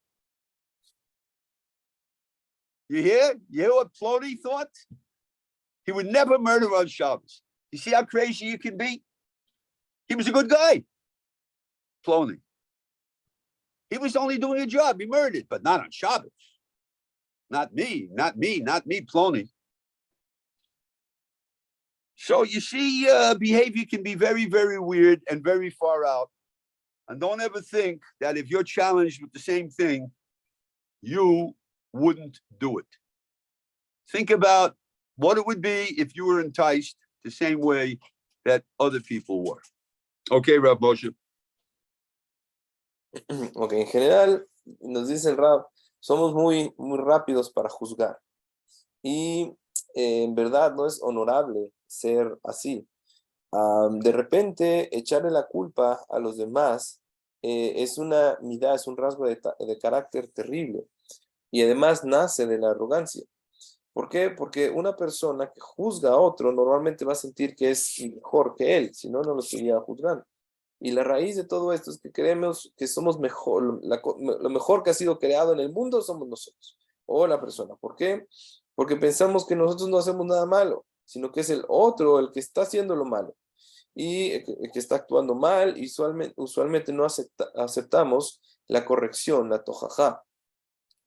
Speaker 2: You hear? You hear what Plony thought? He would never murder on Shabbos. You see how crazy you can be? He was a good guy, Plony. He was only doing a job. He murdered, but not on Shabbos. Not me, Plony. So you see, behavior can be very, very weird and very far out. And don't ever think that if you're challenged with the same thing, you wouldn't do it. Think about what it would be if you were enticed the same way that other people were. Okay, Rav Moshe.
Speaker 1: Ok, en general, nos dice el Rav, somos muy, muy rápidos para juzgar. Y en verdad no es honorable ser así. De repente, echarle la culpa a los demás es una midá, es un rasgo de carácter terrible. Y además nace de la arrogancia. ¿Por qué? Porque una persona que juzga a otro normalmente va a sentir que es mejor que él, si no, no lo seguiría juzgando. Y la raíz de todo esto es que creemos que somos mejor, lo mejor que ha sido creado en el mundo somos nosotros, o la persona. ¿Por qué? Porque pensamos que nosotros no hacemos nada malo, sino que es el otro el que está haciendo lo malo y el que está actuando mal, y usualmente no aceptamos la corrección, la tojajá.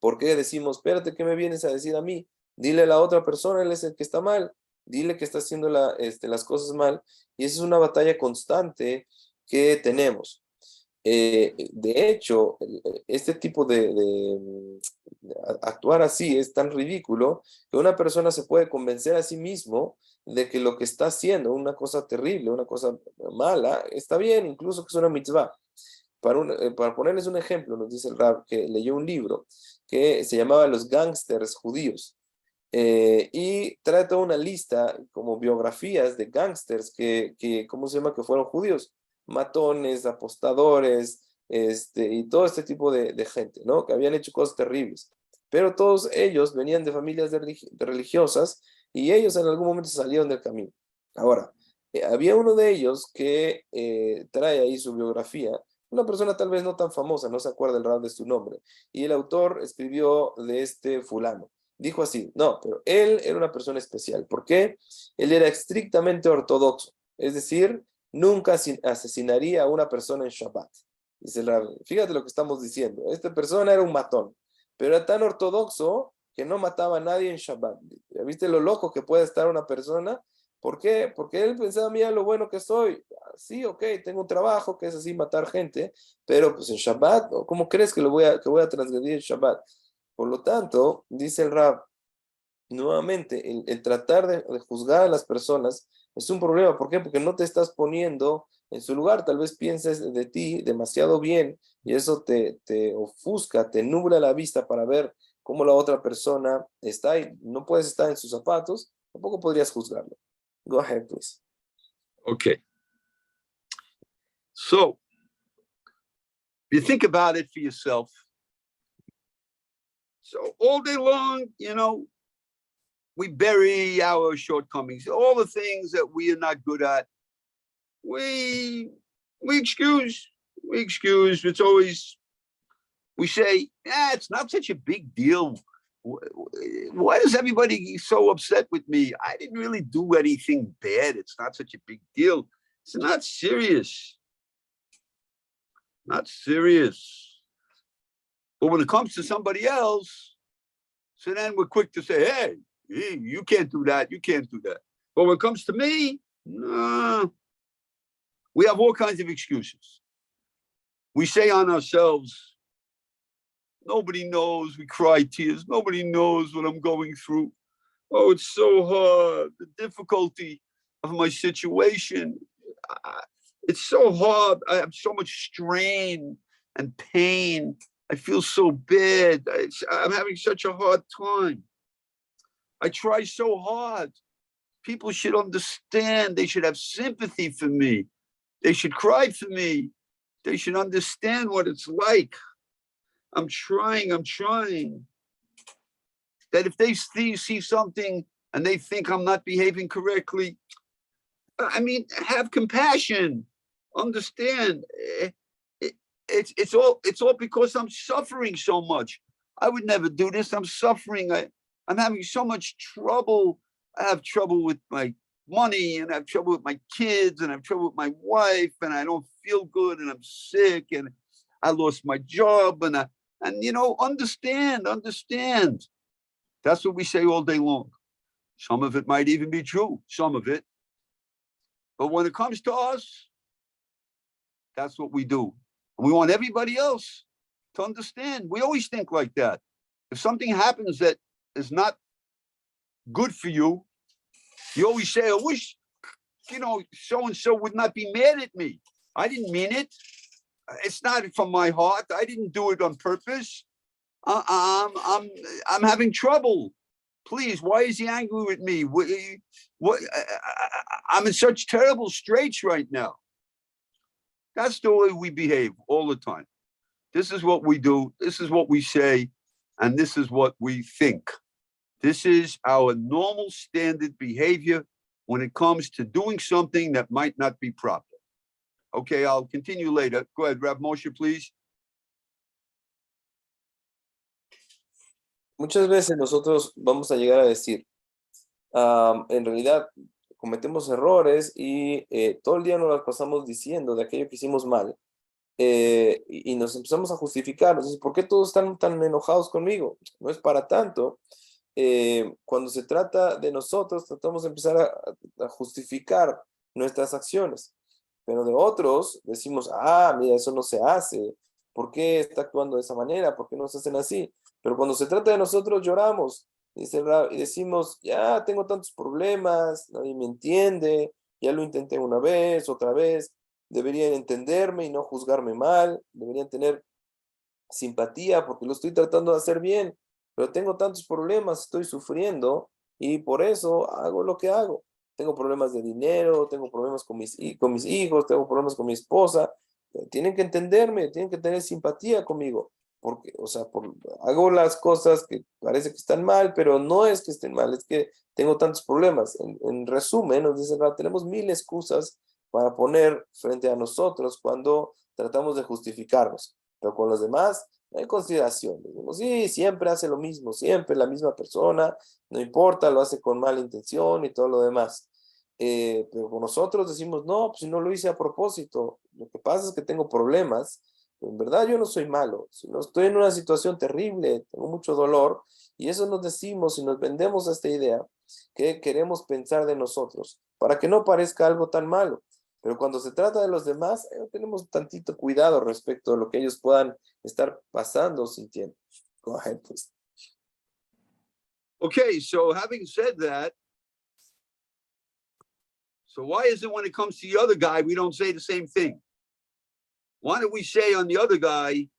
Speaker 1: ¿Por qué decimos, espérate, qué me vienes a decir a mí? Dile a la otra persona, él es el que está mal, dile que está haciendo las cosas mal, y esa es una batalla constante que tenemos. De hecho, este tipo de actuar así es tan ridículo que una persona se puede convencer a sí mismo de que lo que está haciendo, una cosa terrible, una cosa mala, está bien, incluso que es una mitzvah. Para ponerles un ejemplo, nos dice el Rab que leyó un libro que se llamaba Los Gángsters Judíos. Y trae toda una lista como biografías de gángsters ¿cómo se llama? Que fueron judíos, matones, apostadores, y todo este tipo de gente, ¿no? Que habían hecho cosas terribles. Pero todos ellos venían de familias de religiosas y ellos en algún momento salieron del camino. Ahora, había uno de ellos que trae ahí su biografía, una persona tal vez no tan famosa, no se acuerda el rab de su nombre, y el autor escribió de este fulano. Dijo así, no, pero él era una persona especial. ¿Por qué? Él era estrictamente ortodoxo, es decir, nunca asesinaría a una persona en Shabbat. Dice el Rab, fíjate lo que estamos diciendo, esta persona era un matón, pero era tan ortodoxo que no mataba a nadie en Shabbat. ¿Ya viste lo loco que puede estar una persona? ¿Por qué? Porque él pensaba, mira lo bueno que soy. Sí, ok, tengo un trabajo que es así, matar gente, pero pues en Shabbat, ¿no? ¿Cómo crees que voy a transgredir en Shabbat? Por lo tanto, dice el Rab, nuevamente, el tratar de juzgar a las personas es un problema. ¿Por qué? Porque no te estás poniendo en su lugar. Tal vez pienses de ti demasiado bien y eso te ofusca, te nubla la vista para ver cómo la otra persona está y no puedes estar en sus zapatos, tampoco podrías juzgarlo. Go ahead, please.
Speaker 2: Okay. So, if you think about it for yourself, so all day long, we bury our shortcomings, all the things that we are not good at. We excuse. It's always, we say, it's not such a big deal. Why is everybody so upset with me? I didn't really do anything bad. It's not such a big deal. It's not serious. Not serious. But when it comes to somebody else, so then we're quick to say, hey, you can't do that. You can't do that. But when it comes to me, no. We have all kinds of excuses. We say on ourselves, nobody knows. We cry tears. Nobody knows what I'm going through. Oh, it's so hard. The difficulty of my situation. It's so hard. I have so much strain and pain. I feel so bad. I'm having such a hard time. I try so hard. People should understand. They should have sympathy for me. They should cry for me. They should understand what it's like. I'm trying. That if they see something and they think I'm not behaving correctly, have compassion. Understand. It's all because I'm suffering so much. I would never do this. I'm suffering. I'm having so much trouble. I have trouble with my money, and I have trouble with my kids, and I have trouble with my wife, and I don't feel good, and I'm sick, and I lost my job, and understand. That's what we say all day long. Some of it might even be true, some of it. But when it comes to us, that's what we do. And we want everybody else to understand. We always think like that. If something happens that is not good for you, you always say, I wish, so-and-so would not be mad at me. I didn't mean it. It's not from my heart. I didn't do it on purpose. I'm having trouble. Please, why is he angry with me? I'm in such terrible straits right now. That's the way we behave all the time. This is what we do. This is what we say. And this is what we think. This is our normal standard behavior when it comes to doing something that might not be proper. Okay, I'll continue later. Go ahead, Rav Moshe, please.
Speaker 1: Muchas veces nosotros vamos a llegar a decir, en realidad cometemos errores y todo el día nos las pasamos diciendo de aquello que hicimos mal y nos empezamos a justificar. Entonces, ¿por qué todos están tan enojados conmigo? No es para tanto. Cuando se trata de nosotros, tratamos de empezar a justificar nuestras acciones, pero de otros decimos, mira, eso no se hace. ¿Por qué está actuando de esa manera? ¿Por qué no se hacen así? Pero cuando se trata de nosotros lloramos y decimos, ya tengo tantos problemas, nadie me entiende, ya lo intenté una vez, otra vez, deberían entenderme y no juzgarme mal, deberían tener simpatía porque lo estoy tratando de hacer bien, pero tengo tantos problemas, estoy sufriendo y por eso hago lo que hago. Tengo problemas de dinero, tengo problemas con mis hijos, tengo problemas con mi esposa, tienen que entenderme, tienen que tener simpatía conmigo. Porque, o sea, hago las cosas que parece que están mal, pero no es que estén mal, es que tengo tantos problemas. En resumen, nos dicen, tenemos 1000 excusas para poner frente a nosotros cuando tratamos de justificarnos, pero con los demás no hay consideración. Decimos, sí, siempre hace lo mismo, siempre la misma persona, no importa, lo hace con mala intención y todo lo demás. Pero con nosotros decimos, no, pues si no lo hice a propósito, lo que pasa es que tengo problemas. En verdad yo no soy malo, sino estoy en una situación terrible, tengo mucho dolor, y eso nos decimos y nos vendemos a esta idea que queremos pensar de nosotros, para que no parezca algo tan malo. Pero cuando se trata de los demás, tenemos tantito cuidado respecto a lo que ellos puedan estar pasando o sintiendo. Go ahead, please.
Speaker 2: Okay, so having said that, so why is it when it comes to the other guy, we don't say the same thing? Why don't we say on the other guy,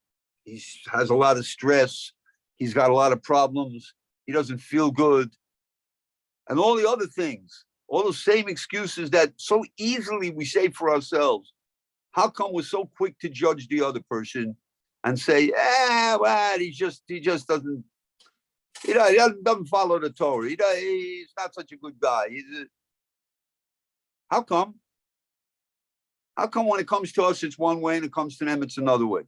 Speaker 2: he has a lot of stress, he's got a lot of problems, he doesn't feel good, and all the other things, all the same excuses that so easily we say for ourselves. How come we're so quick to judge the other person and say, well, he just doesn't, he doesn't follow the Torah. He's not such a good guy. How come? How come when it comes to us, it's one way and it comes to them, it's another way?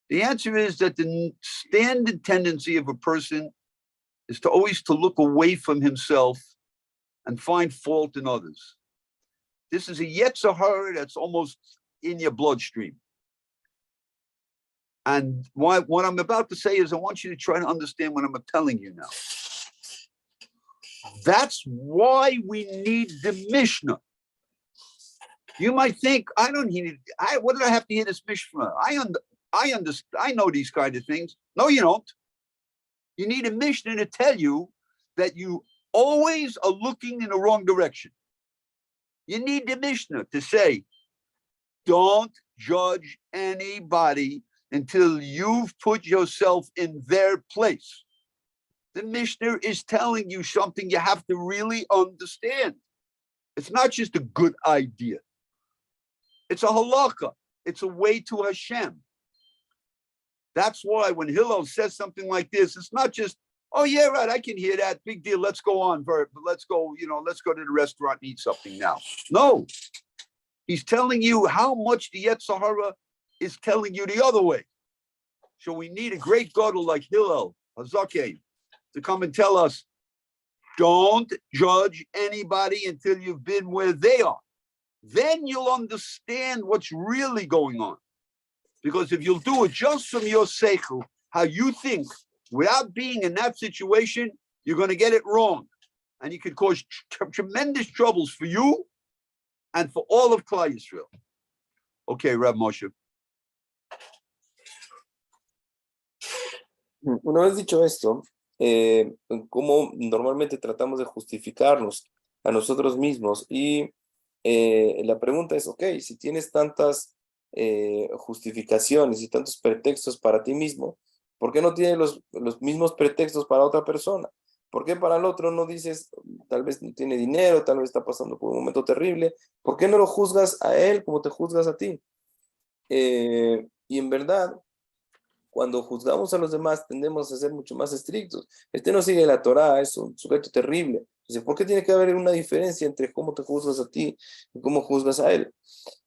Speaker 2: The answer is that the standard tendency of a person is to always to look away from himself and find fault in others. This is a yetzer hara that's almost in your bloodstream. And what I'm about to say is I want you to try to understand what I'm telling you now. That's why we need the Mishna. You might think, what did I have to hear this Mishna? I know these kind of things. No, you don't. You need a Mishna to tell you that you always are looking in the wrong direction. You need the Mishna to say, don't judge anybody until you've put yourself in their place. The Mishna is telling you something you have to really understand. It's not just a good idea. It's a halakha. It's a way to Hashem. That's why when Hillel says something like this, it's not just, oh yeah, right, I can hear that, big deal, let's go on, let's go to the restaurant and eat something now. No, he's telling you how much the yetzer hara is telling you the other way. So we need a great gadol like Hillel Hazakeh to come and tell us, don't judge anybody until you've been where they are. Then you'll understand what's really going on. Because if you'll do it just from your seichel, how you think, without being in that situation, you're going to get it wrong. And you could cause tremendous troubles for you and for all of Klal Yisrael. Okay, Rav Moshe.
Speaker 1: Una vez dicho esto, cómo normalmente tratamos de justificarnos a nosotros mismos y la pregunta es, ok, si tienes tantas justificaciones y tantos pretextos para ti mismo, ¿Por qué no tiene los mismos pretextos para otra persona? ¿Por qué para el otro no dices, tal vez no tiene dinero, tal vez está pasando por un momento terrible? ¿Por qué no lo juzgas a él como te juzgas a ti? Y en verdad, cuando juzgamos a los demás, tendemos a ser mucho más estrictos. Este no sigue la Torá, es un sujeto terrible. Dice, ¿por qué tiene que haber una diferencia entre cómo te juzgas a ti y cómo juzgas a él?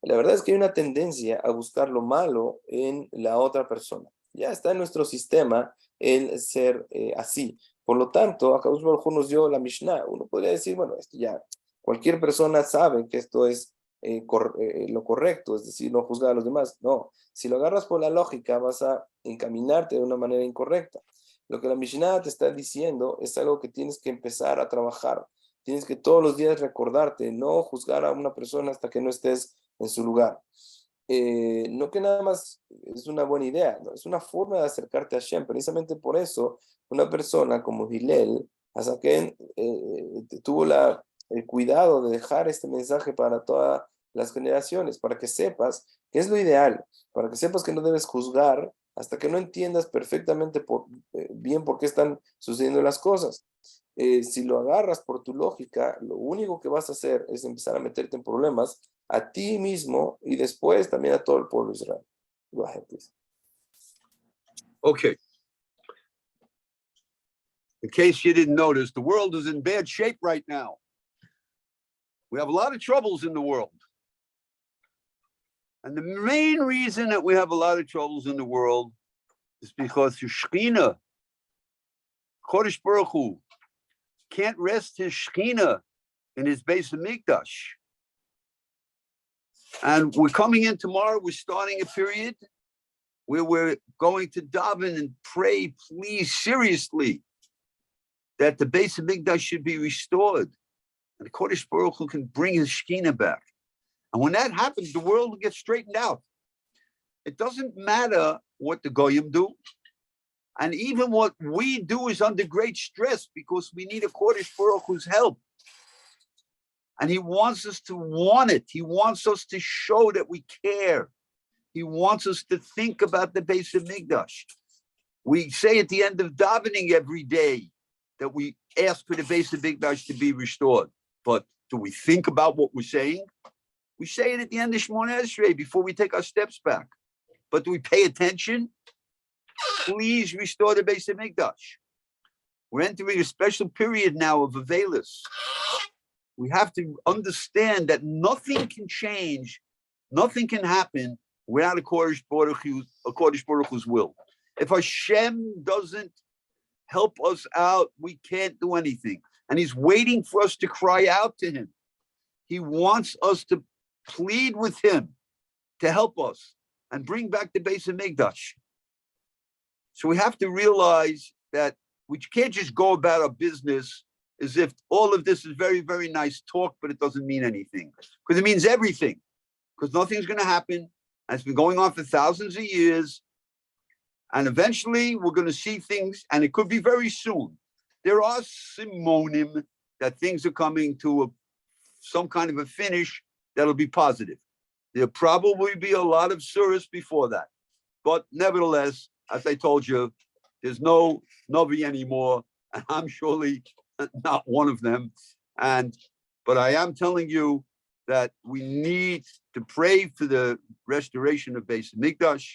Speaker 1: La verdad es que hay una tendencia a buscar lo malo en la otra persona. Ya está en nuestro sistema el ser así. Por lo tanto, acá nos dio la Mishna. Uno podría decir, bueno, esto ya, cualquier persona sabe que esto es lo correcto, es decir, no juzgar a los demás. No, si lo agarras por la lógica, vas a encaminarte de una manera incorrecta. Lo que la Mishnah te está diciendo es algo que tienes que empezar a trabajar. Tienes que todos los días recordarte, no juzgar a una persona hasta que no estés en su lugar. No que nada más es una buena idea, ¿no? Es una forma de acercarte a Hashem. Precisamente por eso, una persona como Hillel, Hasaken, tuvo el cuidado de dejar este mensaje para todas las generaciones, para que sepas que es lo ideal, para que sepas que no debes juzgar hasta que no entiendas perfectamente bien por qué están sucediendo las cosas. Si lo agarras por tu lógica, lo único que vas a hacer es empezar a meterte en problemas a ti mismo y después también a todo el pueblo de Israel. Go ahead, please.
Speaker 2: Okay. In case you didn't notice, the world is in bad shape right now. We have a lot of troubles in the world. And the main reason that we have a lot of troubles in the world is because the Shekhinah, Kodesh Baruch Hu, can't rest his Shekhinah in his Beis Hamikdash. And we're coming in tomorrow, we're starting a period where we're going to daven and pray, please, seriously, that the Beis Hamikdash should be restored. And the Kodesh Baruch Hu can bring his Shekhinah back. And when that happens, the world will get straightened out. It doesn't matter what the Goyim do. And even what we do is under great stress because we need a Kodesh Baruch Hu's help. And he wants us to want it. He wants us to show that we care. He wants us to think about the Beis Hamikdash. We say at the end of davening every day that we ask for the Beis Hamikdash to be restored. But do we think about what we're saying? We say it at the end of Shemona Esrei before we take our steps back. But do we pay attention? Please restore the Beis Hamikdash. We're entering a special period now of Avelis. We have to understand that nothing can change, nothing can happen without a Kodesh Baruch Hu's will. If Hashem doesn't help us out, we can't do anything. And he's waiting for us to cry out to him. He wants us to plead with him to help us and bring back the Beis Hamikdash. So we have to realize that we can't just go about our business as if all of this is very, very nice talk, but it doesn't mean anything. Because it means everything. Because nothing's going to happen. And it's been going on for thousands of years. And eventually we're going to see things, and it could be very soon. There are simonim that things are coming to some kind of a finish that'll be positive. There'll probably be a lot of surahs before that. But nevertheless, as I told you, there's no Navi anymore, and I'm surely not one of them. But I am telling you that we need to pray for the restoration of Beis Hamikdash.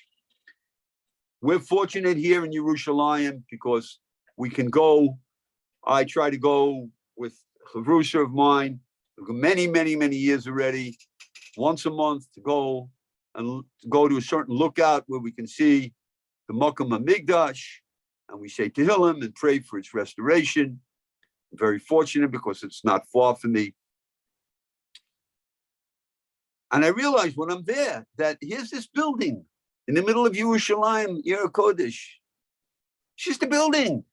Speaker 2: We're fortunate here in Yerushalayim because we can go. I try to go with a chavrusa of mine, many, many, many years already, once a month to go to a certain lookout where we can see the Makom HaMikdash, and we say Tehillim and pray for its restoration. I'm very fortunate because it's not far from me. And I realized when I'm there that here's this building in the middle of Yerushalayim, Yer Kodesh. It's just a building.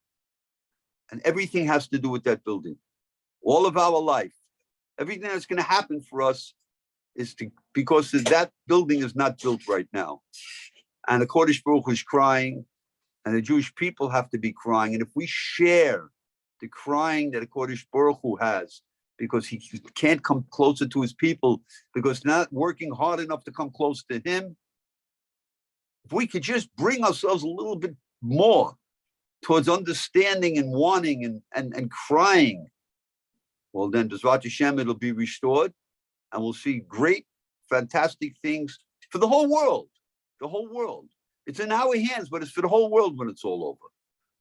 Speaker 2: And everything has to do with that building. All of our life, everything that's going to happen for us is because that building is not built right now. And the Kodesh Baruch Hu is crying, and the Jewish people have to be crying. And if we share the crying that the Kodesh Baruch Hu has, because he can't come closer to his people, because not working hard enough to come close to him, if we could just bring ourselves a little bit more towards understanding and wanting and crying, well, then Bezrat Hashem, it'll be restored, and we'll see great, fantastic things for the whole world. The whole world. It's in our hands, but it's for the whole world when it's all over.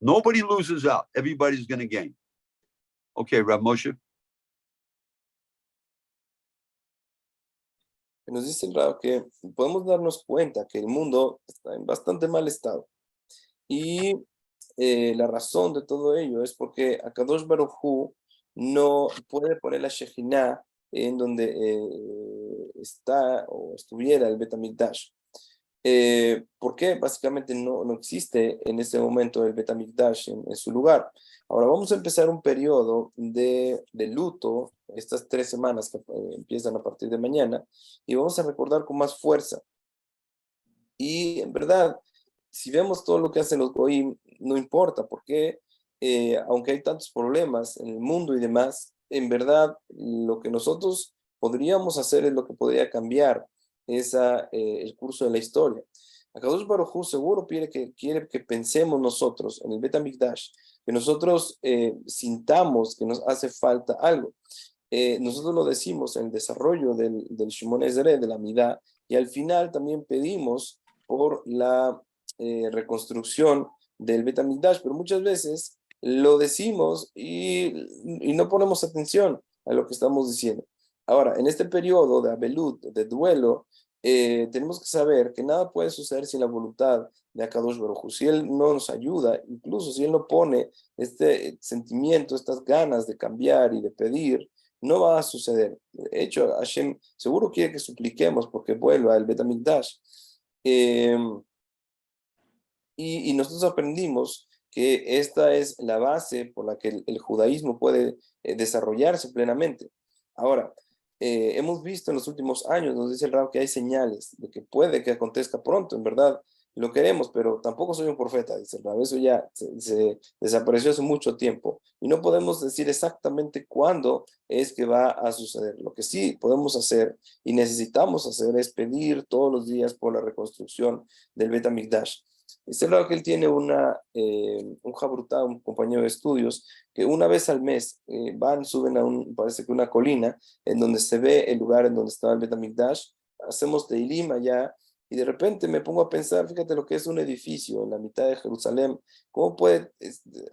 Speaker 2: Nobody loses out. Everybody's going to gain. Okay, Rav Moshe.
Speaker 1: Nos dice el Rab que podemos darnos cuenta que el mundo está en bastante mal estado. Y la razón de todo ello es porque Akadosh Baruj Hu no puede poner la Shejinah en donde está o estuviera el Bet HaMikdash. ¿Por qué? Básicamente no existe en este momento el Bet HaMikdash en su lugar. Ahora vamos a empezar un periodo de luto, estas 3 semanas que empiezan a partir de mañana, y vamos a recordar con más fuerza. Y en verdad, si vemos todo lo que hacen los Goim, no importa, porque aunque hay tantos problemas en el mundo y demás, en verdad lo que nosotros podríamos hacer es lo que podría cambiar el curso de la historia. Akadosh Baruj Hu seguro quiere que pensemos nosotros en el Bet HaMikdash, que nosotros sintamos que nos hace falta algo. Nosotros lo decimos en el desarrollo del Shimon Ezeret, de la Midá, y al final también pedimos por la reconstrucción del Bet HaMikdash, pero muchas veces lo decimos y no ponemos atención a lo que estamos diciendo. Ahora, en este periodo de Abelut, de duelo, tenemos que saber que nada puede suceder sin la voluntad de Akadosh Baruj Hu. Si Él no nos ayuda, incluso si Él no pone este sentimiento, estas ganas de cambiar y de pedir, no va a suceder. De hecho, Hashem seguro quiere que supliquemos porque vuelva el Bet HaMikdash. Y nosotros aprendimos que esta es la base por la que el judaísmo puede desarrollarse plenamente. Ahora, hemos visto en los últimos años, nos dice el Rab, que hay señales de que puede que acontezca pronto, en verdad lo queremos, pero tampoco soy un profeta, dice el Rab, eso ya se desapareció hace mucho tiempo y no podemos decir exactamente cuándo es que va a suceder. Lo que sí podemos hacer y necesitamos hacer es pedir todos los días por la reconstrucción del Bet HaMikdash. Dice el Rab que él tiene un jabrutá, un compañero de estudios, que una vez al mes suben parece que una colina, en donde se ve el lugar en donde estaba el Bet HaMikdash, hacemos teilim allá, y de repente me pongo a pensar, fíjate lo que es un edificio en la mitad de Jerusalén, ¿cómo puede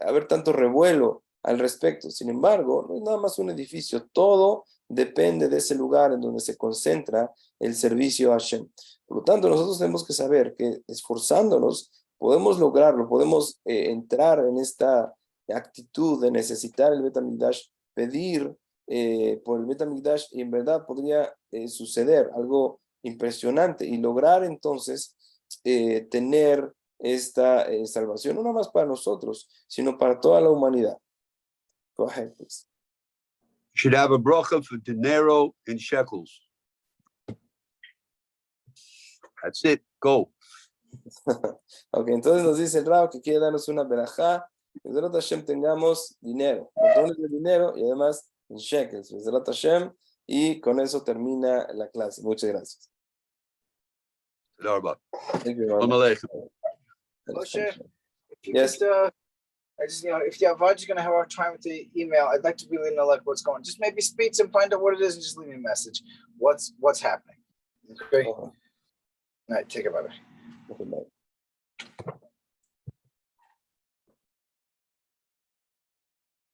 Speaker 1: haber tanto revuelo al respecto? Sin embargo, no es nada más un edificio, todo depende de ese lugar en donde se concentra el servicio a Hashem. Por lo tanto, nosotros tenemos que saber que esforzándonos podemos lograrlo, podemos entrar en esta actitud de necesitar el Bet HaMikdash, pedir por el Bet HaMikdash, y en verdad podría suceder algo impresionante y lograr entonces tener esta salvación, no nada más para nosotros, sino para toda la humanidad. Go ahead, please.
Speaker 2: You should have a bracha for dinero and shekels. That's it. Go.
Speaker 1: Ok, entonces nos dice el Rab que quiere darnos una berajá, que Bezrat Hashem tengamos dinero, montones de dinero y además en shekels, Bezrat Hashem, y con eso termina la clase. Muchas gracias. Thank you very much.
Speaker 3: Moshe, if you
Speaker 1: Yes.
Speaker 3: could, I just, if the Avad is going to have our time with the email, I'd like to really know like what's going on. Just maybe speak to him, find out what it is, and just leave me a message. What's happening? Okay. All right, take it, brother.
Speaker 1: Okay, bye.